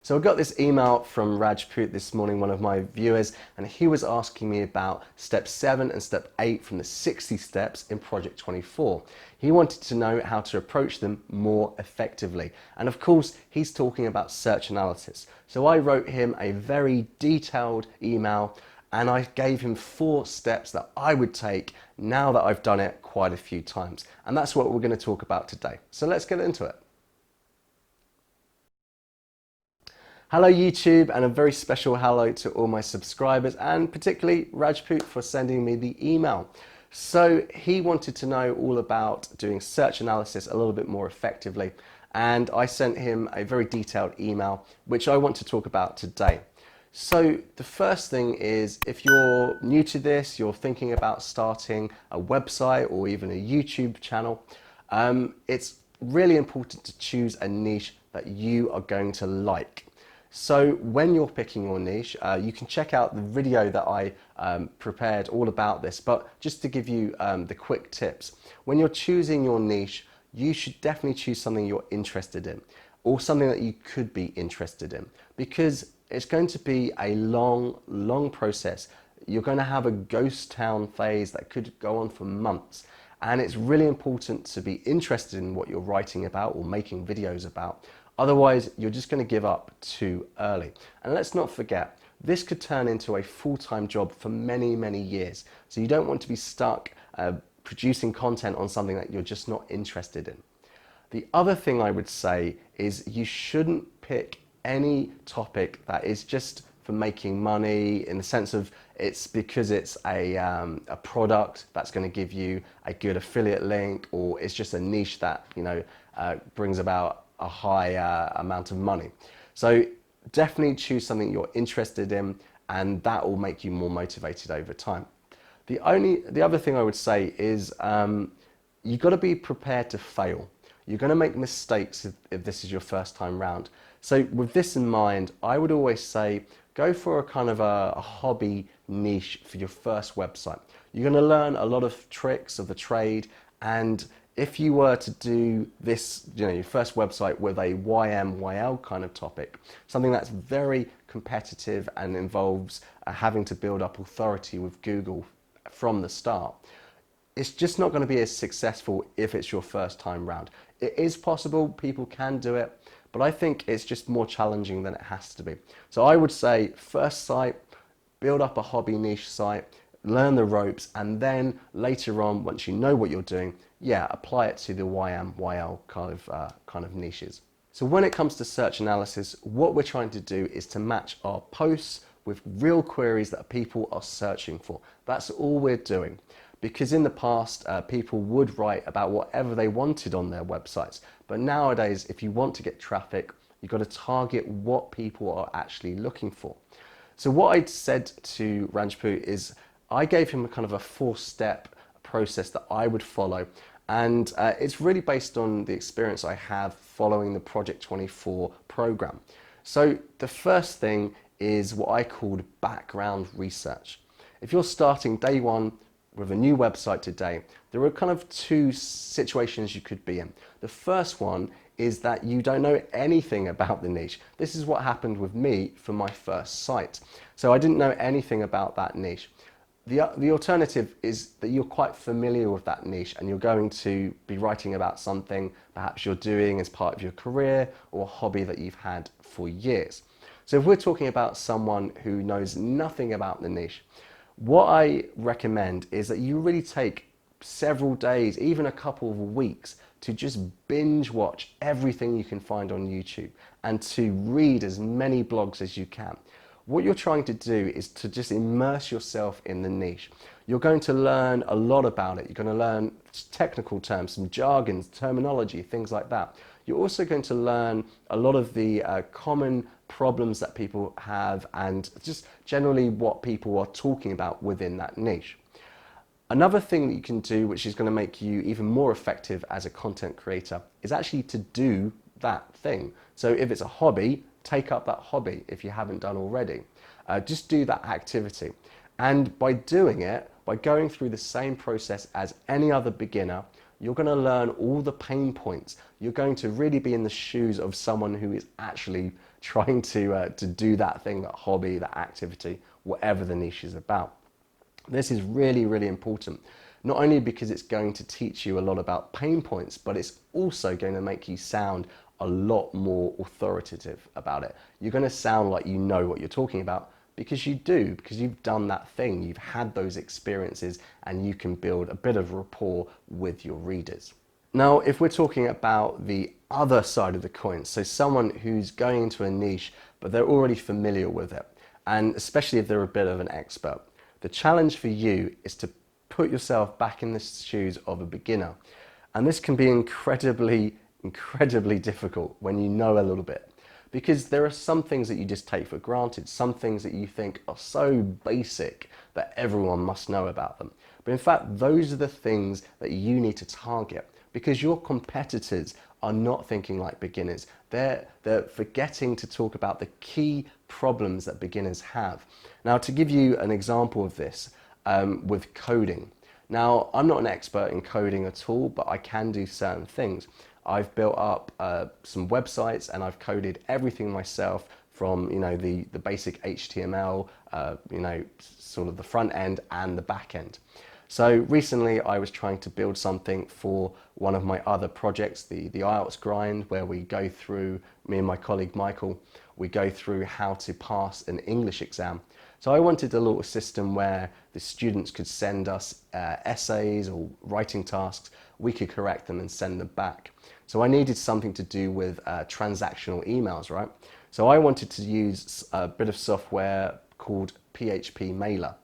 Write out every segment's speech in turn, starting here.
So I got this email from Rajput this morning, one of my viewers, and he was asking me about step 7 and step 8 from the 60 steps in Project 24. He wanted to know how to approach them more effectively. And of course, he's talking about search analysis. So I wrote him a very detailed email and I gave him 4 steps that I would take now that I've done it quite a few times. And that's what we're going to talk about today. So let's get into it. Hello YouTube, and a very special hello to all my subscribers and particularly Rajput for sending me the email. So he wanted to know all about doing search analysis a little bit more effectively, and I sent him a very detailed email which I want to talk about today. So the first thing is, if you're new to this, you're thinking about starting a website or even a YouTube channel, it's really important to choose a niche that you are going to like. So when you're picking your niche, you can check out the video that I prepared all about this, but just to give you the quick tips. When you're choosing your niche, you should definitely choose something you're interested in, or something that you could be interested in, because it's going to be a long process. You're going to have a ghost town phase that could go on for months. And it's really important to be interested in what you're writing about or making videos about. Otherwise, you're just going to give up too early. And let's not forget, this could turn into a full-time job for many years. So you don't want to be stuck producing content on something that you're just not interested in. The other thing I would say is you shouldn't pick any topic that is just for making money, in the sense of it's because it's a product that's going to give you a good affiliate link, or it's just a niche that brings about a high amount of money. So definitely choose something you're interested in, and that will make you more motivated over time. The other thing I would say is you've got to be prepared to fail. You're going to make mistakes if this is your first time round. So with this in mind, I would always say go for a kind of a hobby niche for your first website. You're going to learn a lot of tricks of the trade, and if you were to do this, your first website with a YMYL kind of topic, something that's very competitive and involves having to build up authority with Google from the start, it's just not going to be as successful if it's your first time round. It is possible, people can do it, but I think it's just more challenging than it has to be. So I would say first site, build up a hobby niche site, learn the ropes, and then later on, once you know what you're doing, apply it to the YMYL kind of niches. So when it comes to search analysis, what we're trying to do is to match our posts with real queries that people are searching for. That's all we're doing. Because in the past, people would write about whatever they wanted on their websites. But nowadays, if you want to get traffic, you've got to target what people are actually looking for. So what I said to Rajput is, I gave him a kind of a 4-step process that I would follow. And it's really based on the experience I have following the Project 24 program. So the first thing is what I called background research. If you're starting day one with a new website today, there are kind of 2 situations you could be in. The first one is that you don't know anything about the niche. This is what happened with me for my first site. So I didn't know anything about that niche. The alternative is that you're quite familiar with that niche and you're going to be writing about something perhaps you're doing as part of your career or a hobby that you've had for years. So if we're talking about someone who knows nothing about the niche, what I recommend is that you really take several days, even a couple of weeks, to just binge watch everything you can find on YouTube and to read as many blogs as you can. What you're trying to do is to just immerse yourself in the niche. You're going to learn a lot about it. You're going to learn technical terms, some jargons, terminology, things like that. You're also going to learn a lot of the common problems that people have and just generally what people are talking about within that niche. Another thing that you can do, which is going to make you even more effective as a content creator, is actually to do that thing. So if it's a hobby, take up that hobby if you haven't done already. Just do that activity. And by doing it, by going through the same process as any other beginner, you're going to learn all the pain points. You're going to really be in the shoes of someone who is actually trying to do that thing, that hobby, that activity, whatever the niche is about. This is really, really important, not only because it's going to teach you a lot about pain points, but it's also going to make you sound a lot more authoritative about it. You're going to sound like you know what you're talking about, because you do, because you've done that thing, you've had those experiences, and you can build a bit of rapport with your readers. Now, if we're talking about the other side of the coin, so someone who's going into a niche, but they're already familiar with it, and especially if they're a bit of an expert, the challenge for you is to put yourself back in the shoes of a beginner. And this can be incredibly difficult when you know a little bit, because there are some things that you just take for granted, some things that you think are so basic that everyone must know about them. But in fact, those are the things that you need to target, because your competitors are not thinking like beginners. They're forgetting to talk about the key problems that beginners have. Now, to give you an example of this, with coding. Now, I'm not an expert in coding at all, but I can do certain things. I've built up some websites, and I've coded everything myself, from the basic HTML, sort of the front end and the back end. So recently I was trying to build something for one of my other projects, the IELTS grind, where we go through, me and my colleague Michael, we go through how to pass an English exam. So I wanted a little system where the students could send us essays or writing tasks, we could correct them and send them back. So I needed something to do with transactional emails, right? So I wanted to use a bit of software called PHP Mailer.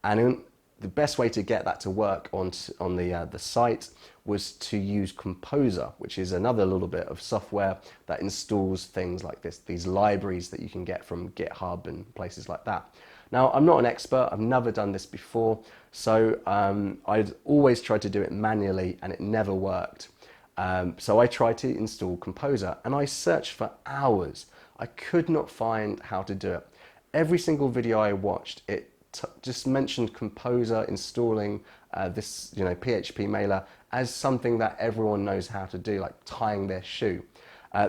And the best way to get that to work on the site was to use Composer, which is another little bit of software that installs things like this, these libraries that you can get from GitHub and places like that. Now, I'm not an expert, I've never done this before, so I'd always tried to do it manually and it never worked. So I tried to install Composer and I searched for hours. I could not find how to do it. Every single video I watched, it just mentioned Composer installing this PHP Mailer as something that everyone knows how to do, like tying their shoe.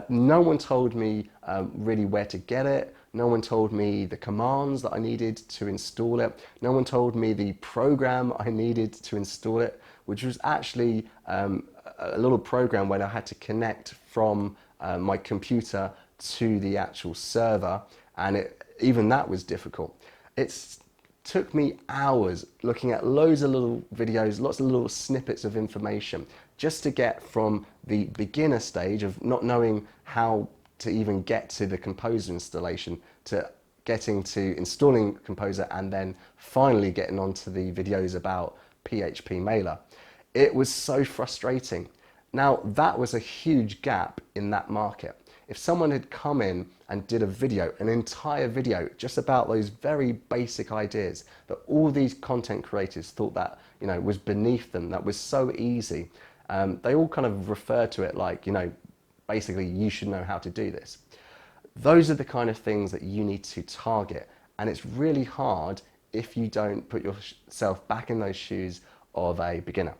No one told me really where to get it. No one told me the commands that I needed to install it. No one told me the program I needed to install it, which was actually a little program where I had to connect from my computer to the actual server, and even that was difficult. It took me hours looking at loads of little videos, lots of little snippets of information, just to get from the beginner stage of not knowing how to even get to the Composer installation to getting to installing Composer and then finally getting onto the videos about PHP Mailer. It was so frustrating. Now, that was a huge gap in that market. If someone had come in and did a video, an entire video, just about those very basic ideas that all these content creators thought that, was beneath them, that was so easy, they all kind of refer to it like, basically you should know how to do this. Those are the kind of things that you need to target. And it's really hard if you don't put yourself back in those shoes of a beginner.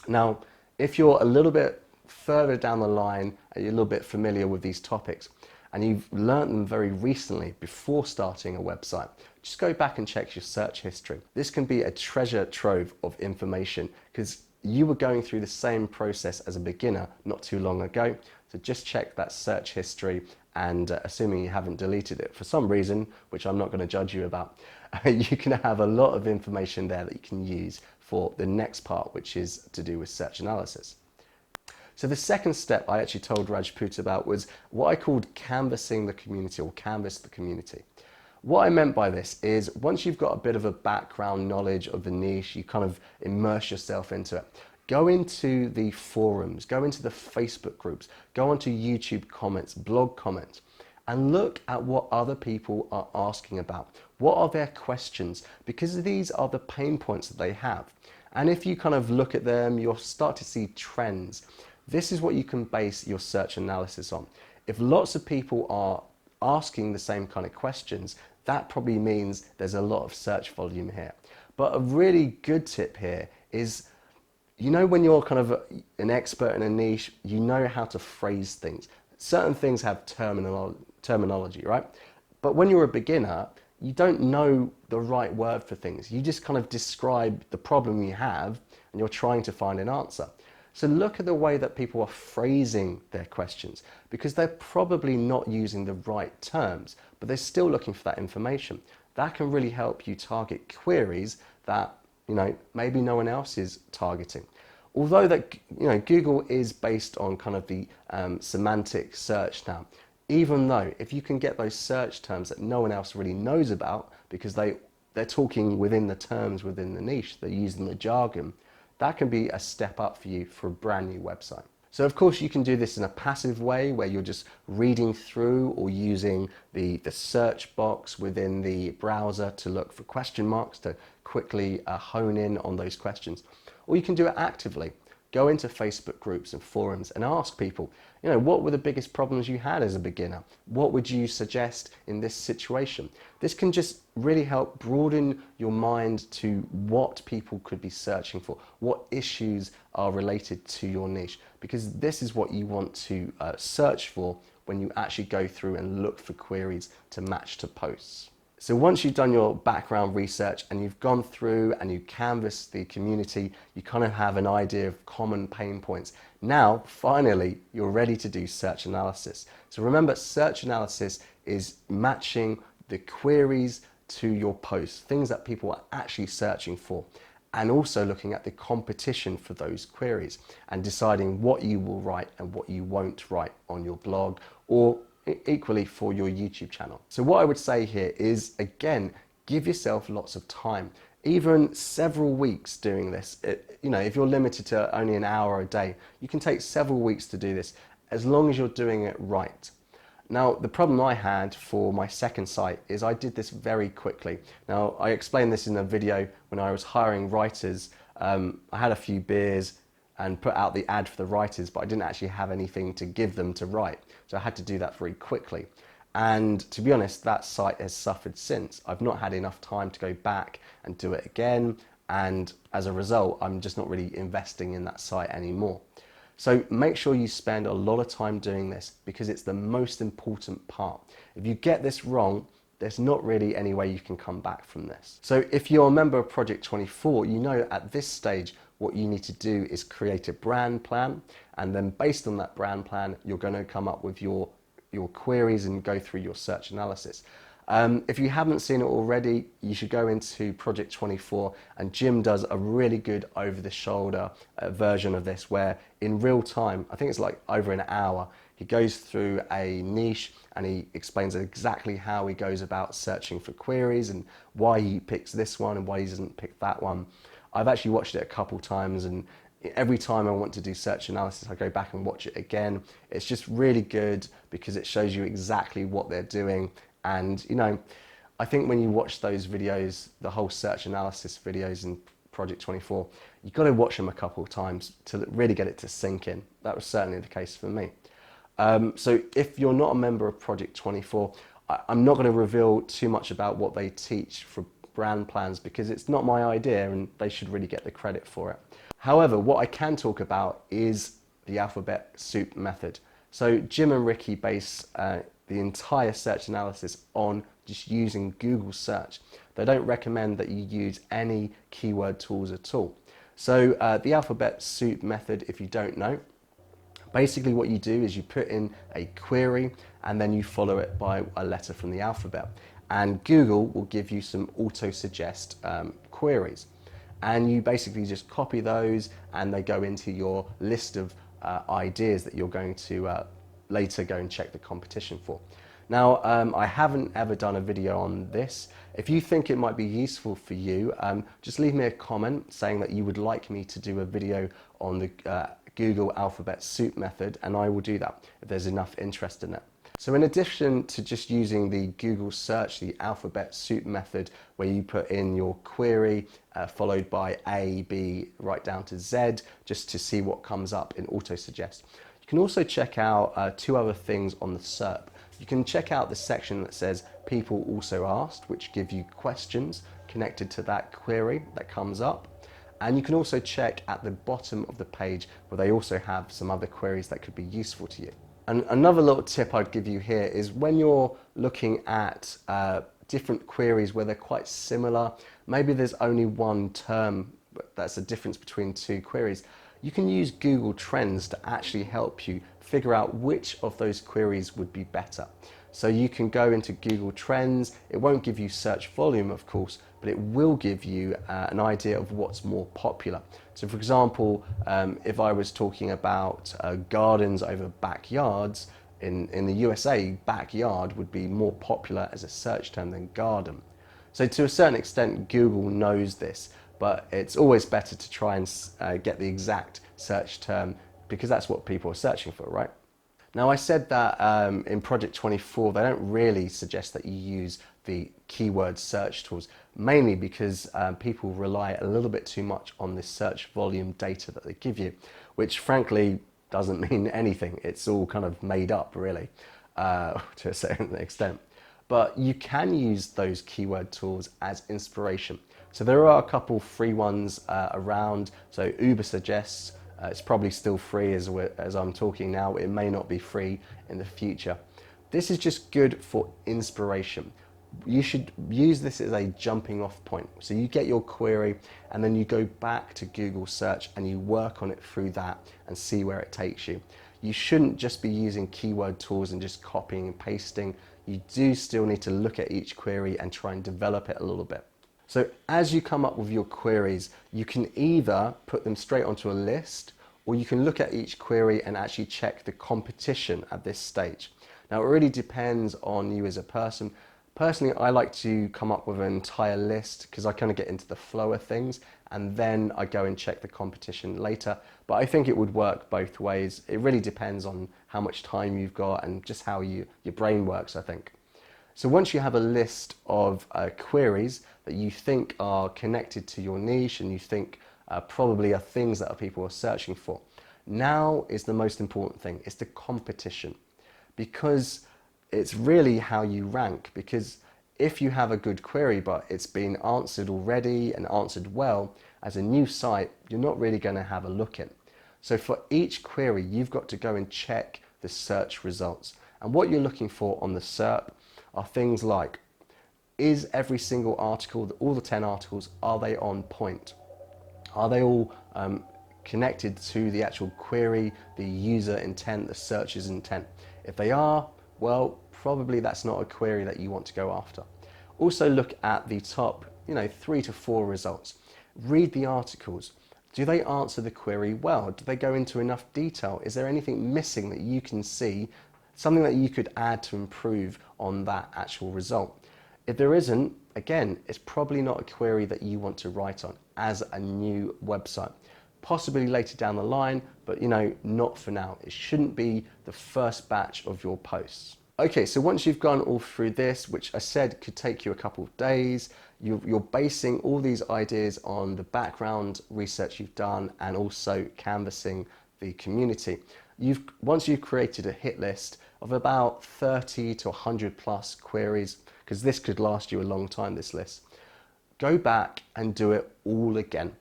Now, if you're a little bit further down the line and you're a little bit familiar with these topics and you've learned them very recently before starting a website, just go back and check your search history. This can be a treasure trove of information because you were going through the same process as a beginner not too long ago. So just check that search history, and assuming you haven't deleted it for some reason, which I'm not going to judge you about, you can have a lot of information there that you can use for the next part, which is to do with search analysis. So the second step I actually told Rajput about was what I called canvassing the community, or canvass the community. What I meant by this is once you've got a bit of a background knowledge of the niche, you kind of immerse yourself into it. Go into the forums, go into the Facebook groups, go onto YouTube comments, blog comments, and look at what other people are asking about. What are their questions? Because these are the pain points that they have. And if you kind of look at them, you'll start to see trends. This is what you can base your search analysis on. If lots of people are asking the same kind of questions, that probably means there's a lot of search volume here. But a really good tip here is, when you're kind of an expert in a niche, you know how to phrase things. Certain things have terminology, right? But when you're a beginner, you don't know the right word for things. You just kind of describe the problem you have and you're trying to find an answer. So look at the way that people are phrasing their questions, because they're probably not using the right terms, but they're still looking for that information. That can really help you target queries that, maybe no one else is targeting. Although that, Google is based on kind of the semantic search now, even though if you can get those search terms that no one else really knows about because they're talking within the terms within the niche, they're using the jargon, that can be a step up for you for a brand new website. So of course you can do this in a passive way where you're just reading through or using the search box within the browser to look for question marks to quickly hone in on those questions. Or you can do it actively. Go into Facebook groups and forums and ask people, what were the biggest problems you had as a beginner? What would you suggest in this situation? This can just really help broaden your mind to what people could be searching for, what issues are related to your niche, because this is what you want to search for when you actually go through and look for queries to match to posts. So once you've done your background research and you've gone through and you canvassed the community, you kind of have an idea of common pain points. Now, finally, you're ready to do search analysis. So remember, search analysis is matching the queries to your posts, things that people are actually searching for, and also looking at the competition for those queries and deciding what you will write and what you won't write on your blog, or equally for your YouTube channel. So what I would say here is, again, give yourself lots of time, even several weeks doing this. If you're limited to only an hour a day, you can take several weeks to do this as long as you're doing it right. Now, the problem I had for my second site is I did this very quickly. Now, I explained this in a video when I was hiring writers. I had a few beers and put out the ad for the writers, but I didn't actually have anything to give them to write. So I had to do that very quickly. And to be honest, that site has suffered since. I've not had enough time to go back and do it again. And as a result, I'm just not really investing in that site anymore. So make sure you spend a lot of time doing this because it's the most important part. If you get this wrong, there's not really any way you can come back from this. So if you're a member of Project 24, you know at this stage, what you need to do is create a brand plan. And then based on that brand plan, you're going to come up with your queries and go through your search analysis. If you haven't seen it already, you should go into Project 24, and Jim does a really good over-the-shoulder version of this where in real time, I think it's like over an hour, he goes through a niche and he explains exactly how he goes about searching for queries and why he picks this one and why he doesn't pick that one. I've actually watched it a couple times, and every time I want to do search analysis, I go back and watch it again. It's just really good because it shows you exactly what they're doing. And I think when you watch those videos, the whole search analysis videos in Project 24, you've got to watch them a couple of times to really get it to sink in. That was certainly the case for me. So if you're not a member of Project 24, I'm not going to reveal too much about what they teach for brand plans because it's not my idea and they should really get the credit for it. However, what I can talk about is the alphabet soup method. So Jim and Ricky base the entire search analysis on just using Google search. They don't recommend that you use any keyword tools at all. So the alphabet soup method, if you don't know, basically what you do is you put in a query and then you follow it by a letter from the alphabet. And Google will give you some auto-suggest queries. And you basically just copy those and they go into your list of ideas that you're going to later go and check the competition for. Now, I haven't ever done a video on this. If you think it might be useful for you, just leave me a comment saying that you would like me to do a video on the Google alphabet soup method, and I will do that if there's enough interest in it. So in addition to just using the Google search, the alphabet soup method, where you put in your query followed by A, B, right down to Z, just to see what comes up in auto-suggest. You can also check out two other things on the SERP. You can check out the section that says people also asked, which give you questions connected to that query that comes up. And you can also check at the bottom of the page where they also have some other queries that could be useful to you. And another little tip I'd give you here is when you're looking at different queries where they're quite similar, maybe there's only one term that's a difference between two queries, you can use Google Trends to actually help you figure out which of those queries would be better. So you can go into Google Trends. It won't give you search volume, of course, but it will give you an idea of what's more popular. So for example, if I was talking about gardens over backyards, in the USA, backyard would be more popular as a search term than garden. So to a certain extent, Google knows this, but it's always better to try and get the exact search term because that's what people are searching for, right? Now, I said that in Project 24, they don't really suggest that you use the keyword search tools, mainly because people rely a little bit too much on this search volume data that they give you, which frankly doesn't mean anything. It's all kind of made up, really, to a certain extent. But you can use those keyword tools as inspiration. So there are a couple free ones around. So Uber suggests, it's probably still free as I'm talking now. It may not be free in the future. This is just good for inspiration. You should use this as a jumping off point. So you get your query and then you go back to Google search and you work on it through that and see where it takes you. You shouldn't just be using keyword tools and just copying and pasting. You do still need to look at each query and try and develop it a little bit. So as you come up with your queries, you can either put them straight onto a list or you can look at each query and actually check the competition at this stage. Now, it really depends on you as a person. Personally, I like to come up with an entire list because I kind of get into the flow of things and then I go and check the competition later. But I think it would work both ways. It really depends on how much time you've got and just how your brain works, I think. So once you have a list of queries that you think are connected to your niche and you think probably are things that people are searching for, now is the most important thing. It's the competition, because it's really how you rank. Because if you have a good query but it's been answered already and answered well, as a new site, you're not really going to have a look in. So for each query, you've got to go and check the search results. And what you're looking for on the SERP are things like, is every single article, all the 10 articles, are they on point? Are they all connected to the actual query, the user intent, the searcher's intent? If they are, well, probably that's not a query that you want to go after. Also look at the top, 3 to 4 results. Read the articles. Do they answer the query well? Do they go into enough detail? Is there anything missing that you can see, something that you could add to improve on that actual result? If there isn't, again, it's probably not a query that you want to write on as a new website. Possibly later down the line, but not for now. It shouldn't be the first batch of your posts. Okay, so once you've gone all through this, which I said could take you a couple of days, you're basing all these ideas on the background research you've done and also canvassing the community. Once you've created a hit list of about 30 to 100 plus queries, because this could last you a long time, this list, go back and do it all again.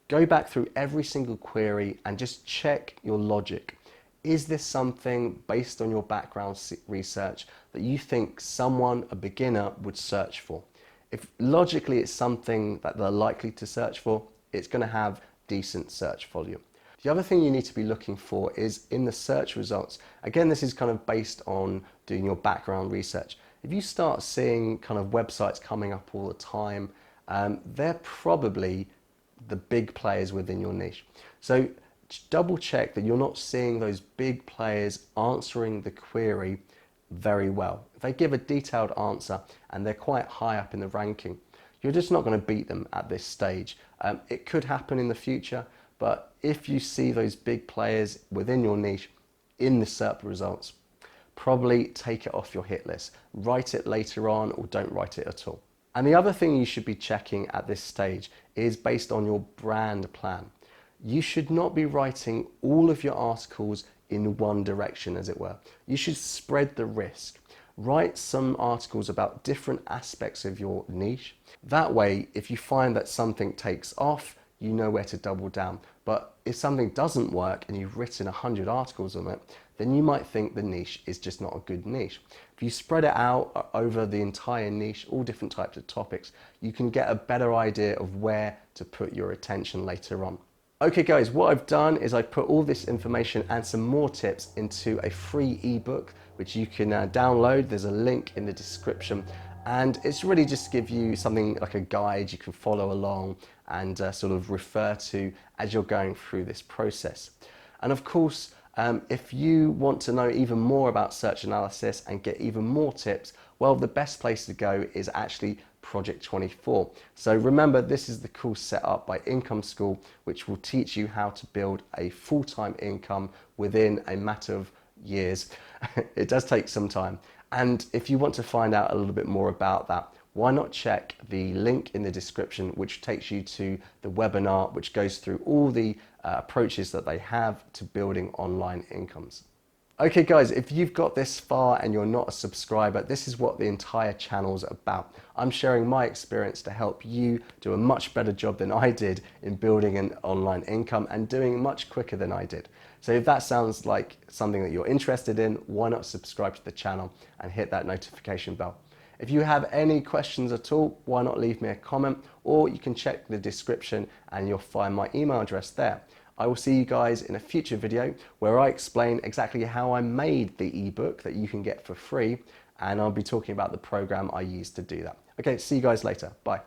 Go back through every single query and just check your logic. Is this something based on your background research that you think someone, a beginner, would search for? If logically it's something that they're likely to search for, it's going to have decent search volume. The other thing you need to be looking for is in the search results. Again, this is kind of based on doing your background research. If you start seeing kind of websites coming up all the time, they're probably the big players within your niche. So double check that you're not seeing those big players answering the query very well. If they give a detailed answer and they're quite high up in the ranking, you're just not going to beat them at this stage. It could happen in the future, but if you see those big players within your niche in the SERP results, probably take it off your hit list. Write it later on or don't write it at all. And the other thing you should be checking at this stage is based on your brand plan. You should not be writing all of your articles in one direction, as it were. You should spread the risk. Write some articles about different aspects of your niche. That way, if you find that something takes off, you know where to double down. But if something doesn't work and you've written 100 articles on it, then you might think the niche is just not a good niche. If you spread it out over the entire niche, all different types of topics, you can get a better idea of where to put your attention later on. Okay guys, what I've done is I've put all this information and some more tips into a free ebook which you can download. There's a link in the description, and it's really just to give you something like a guide you can follow along and sort of refer to as you're going through this process. And of course, if you want to know even more about search analysis and get even more tips, well, the best place to go is actually Project 24. So remember, this is the course set up by Income School, which will teach you how to build a full-time income within a matter of years. It does take some time. And if you want to find out a little bit more about that, why not check the link in the description, which takes you to the webinar, which goes through all the approaches that they have to building online incomes. Okay guys, if you've got this far and you're not a subscriber, this is what the entire channel's about. I'm sharing my experience to help you do a much better job than I did in building an online income and doing it much quicker than I did. So if that sounds like something that you're interested in, why not subscribe to the channel and hit that notification bell? If you have any questions at all, why not leave me a comment, or you can check the description and you'll find my email address there. I will see you guys in a future video where I explain exactly how I made the ebook that you can get for free, and I'll be talking about the program I used to do that. Okay, see you guys later. Bye.